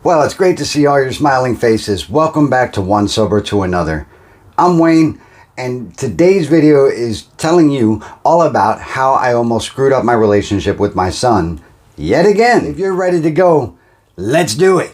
Well, it's great to see all your smiling faces. Welcome back to One Sober to Another. I'm Wayne, and today's video is telling you all about how I almost screwed up my relationship with my son. Yet again, if you're ready to go, let's do it.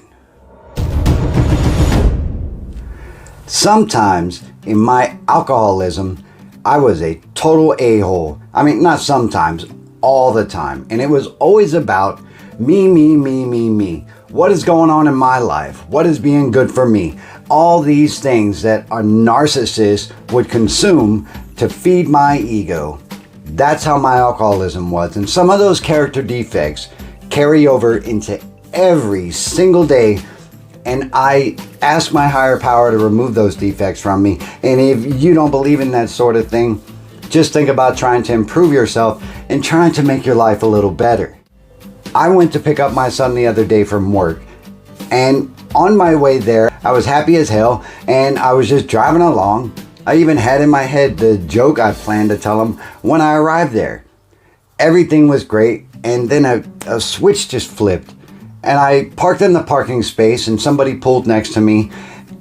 Sometimes in my alcoholism, I was a total a-hole. I mean, not sometimes, all the time. And it was always about me. What is going on in my life? What is being good for me? All these things that a narcissist would consume to feed my ego. That's how my alcoholism was. And some of those character defects carry over into every single day. And I ask my higher power to remove those defects from me. And if you don't believe in that sort of thing, just think about trying to improve yourself and trying to make your life a little better. I went to pick up my son the other day from work, and on my way there, I was happy as hell, and I was just driving along. I even had in my head the joke I planned to tell him when I arrived there. Everything was great, and then a switch just flipped, and I parked in the parking space, and somebody pulled next to me,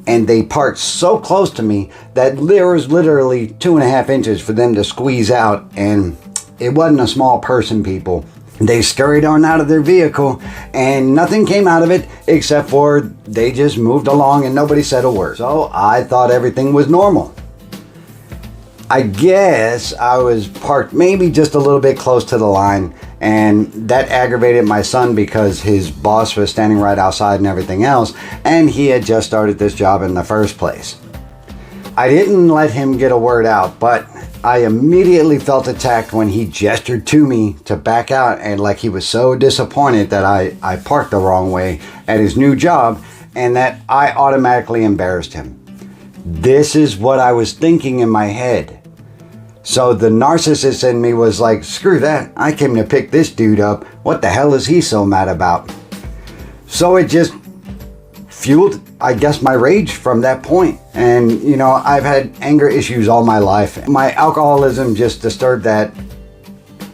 and they parked so close to me that there was literally 2.5 inches for them to squeeze out, and it wasn't a small person, people. They scurried on out of their vehicle and nothing came out of it except for they just moved along and nobody said a word. So I thought everything was normal. I guess I was parked maybe just a little bit close to the line, and that aggravated my son because his boss was standing right outside and everything else, and he had just started this job in the first place. I didn't let him get a word out, but I immediately felt attacked when he gestured to me to back out, and like he was so disappointed that I parked the wrong way at his new job and that I automatically embarrassed him. This is what I was thinking in my head. So the narcissist in me was like, screw that, I came to pick this dude up. What the hell is he so mad about? So it just fueled, I guess, my rage from that point. And you know, I've had anger issues all my life. My alcoholism just disturbed that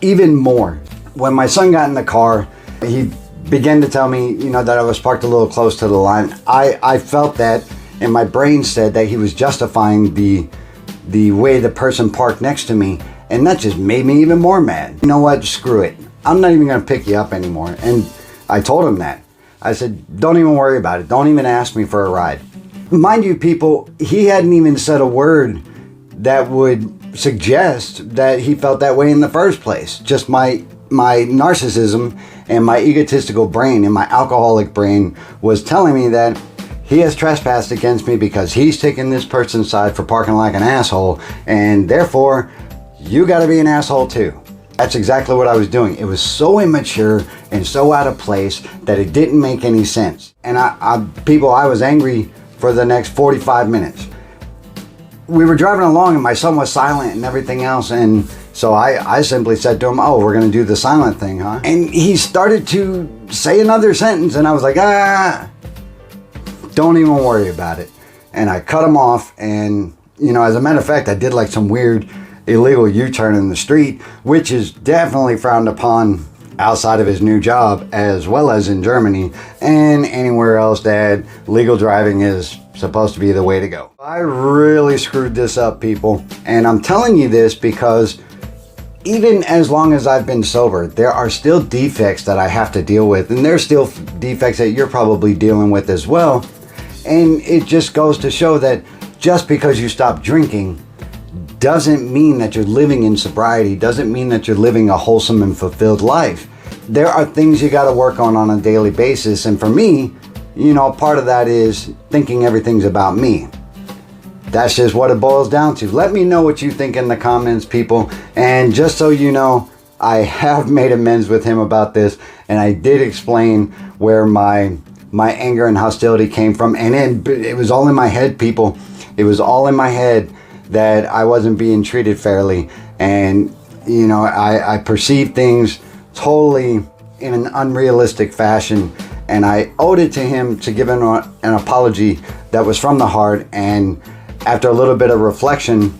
even more. When my son got in the car, he began to tell me, you know, that I was parked a little close to the line. I felt that, and my brain said that he was justifying the way the person parked next to me, and that just made me even more mad. You know what, screw it, I'm not even gonna pick you up anymore. And I told him that. I said, don't even worry about it. Don't even ask me for a ride. Mind you, people, he hadn't even said a word that would suggest that he felt that way in the first place. Just my narcissism and my egotistical brain and my alcoholic brain was telling me that he has trespassed against me because he's taken this person's side for parking like an asshole, and therefore, you gotta be an asshole too. That's exactly what I was doing. It was so immature and so out of place that it didn't make any sense. And I was angry for the next 45 minutes. We were driving along and my son was silent and everything else. And so I simply said to him, oh, we're gonna do the silent thing, huh? And he started to say another sentence and I was like, don't even worry about it. And I cut him off, and you know, as a matter of fact, I did like some weird illegal U-turn in the street, which is definitely frowned upon outside of his new job, as well as in Germany and anywhere else that legal driving is supposed to be the way to go. I really screwed this up, people, and I'm telling you this because even as long as I've been sober, there are still defects that I have to deal with, and there's still defects that you're probably dealing with as well. And it just goes to show that just because you stop drinking doesn't mean that you're living in sobriety, doesn't mean that you're living a wholesome and fulfilled life. There are things you got to work on a daily basis, and for me, you know, part of that is thinking everything's about me. That's just what it boils down to. Let me know what you think in the comments, people, and just so you know, I have made amends with him about this, and I did explain where my anger and hostility came from, and it was all in my head, people. It was all in my head that I wasn't being treated fairly, and you know, I perceived things totally in an unrealistic fashion, and I owed it to him to give him an apology that was from the heart. And after a little bit of reflection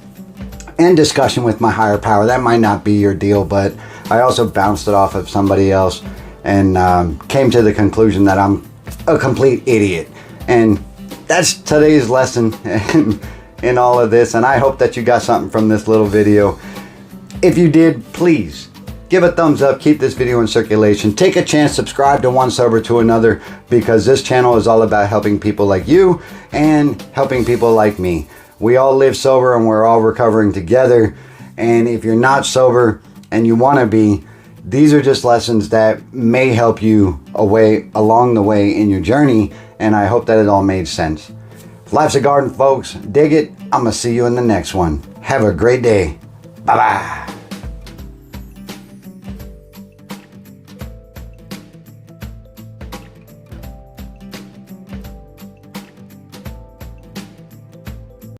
and discussion with my higher power, that might not be your deal, but I also bounced it off of somebody else and came to the conclusion that I'm a complete idiot. And that's today's lesson in all of this. And I hope that you got something from this little video. If you did, please give a thumbs up, keep this video in circulation, take a chance, subscribe to One Sober to Another, because this channel is all about helping people like you and helping people like me. We all live sober and we're all recovering together. And if you're not sober and you want to be, these are just lessons that may help you along the way in your journey. And I hope that it all made sense. Life's a garden, folks. Dig it. I'm going to see you in the next one. Have a great day. Bye-bye.